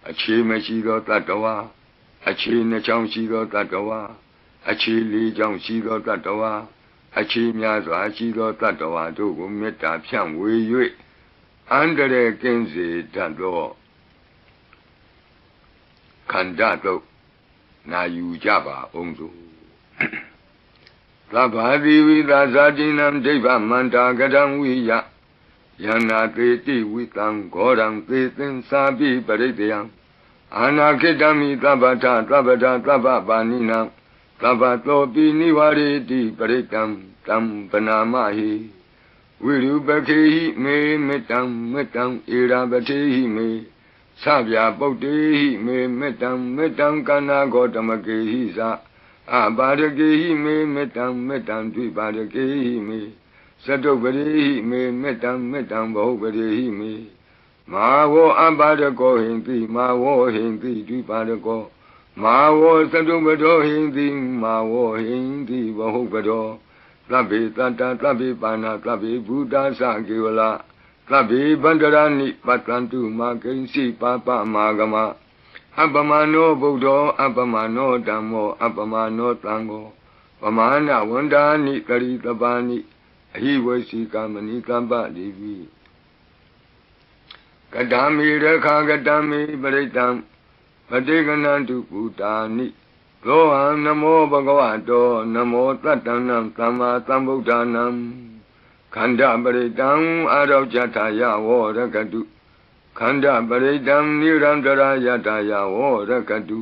အခြေမရှိသောတတ္တဝါအခြေနှစ်ချောင်းရှိသောတတ္တဝါအခြေလေးချောင်းရှိသောတတ္တဝါအခြေများစွာရှိသောတတ္တဝါတို့ကိုမေတ္တာဖြန့်ဝေ၍အန္တရာယ်ကင်းစေတတ်သောခန္ဓာတို့နာယူကြပါအောင်စို့သဗ္ဗာတိဝိသဇာတိနံဒိဗ္ဗမန္တာကတံဝိယယန္နာတေတိဝိတံဂောရံသေသင်္သာပိပရိတယံအာနာခိတမိသဗ္ဗထသဗ္ဗဒသဗ္ဗပါဏိနံသဗ္ဗတောပိနိဝရေတိပရိတံတံပနာမဟိဝိရုပခေဟိမေမေတ္တံမေတ္တံဧရာပတိဟိမေသဗျာပုတ္တေဟိမေမေတ္တံမေတ္တံကနာဂောတမကေဟိသအပါရကေဟိမေမေတ္တံမေတ္တံဒွိပါရကေဟိမေသတုပရိဟိမေမေတ္တံမေတ္တံဘဟုပရိဟိမေမာဝောအပါရကောဟိန္တိမာဝောဟိန္တိဒွိပါရကောမာဝောသတုပတောဟိန္တိမာဝောဟိန္တိဘဟုပတောသဗ္ဗေတတ္တသဗ္ဗေပါဏသဗ္ဗေဘုဒ္ဓသကေဝလသဗ္ဗေဗန္တရာနိပတ္တန္တုမာကိဉ္စီပါပမာဂမအပမနောဗုဒ္ဓောအပမနောဓမ္မောအပမနောသံဃောပမာဏဝန္ဒာနိတရိတပါနိအဟိဝေစီကမဏိကမ္ပတိပိကတံမေရခာကတံမေပရိတံပတိကနန္တုပုတာနိသောဟံနမောဘဂဝတောနမောတတ္တနံသမ္မာသမ္ဗုဒ္ဓနံခန္ဓာပရိတံအာရောကြထာယဝရကတုခန္ဓာပရိတံနိရန္တရာယထာယဝရကတု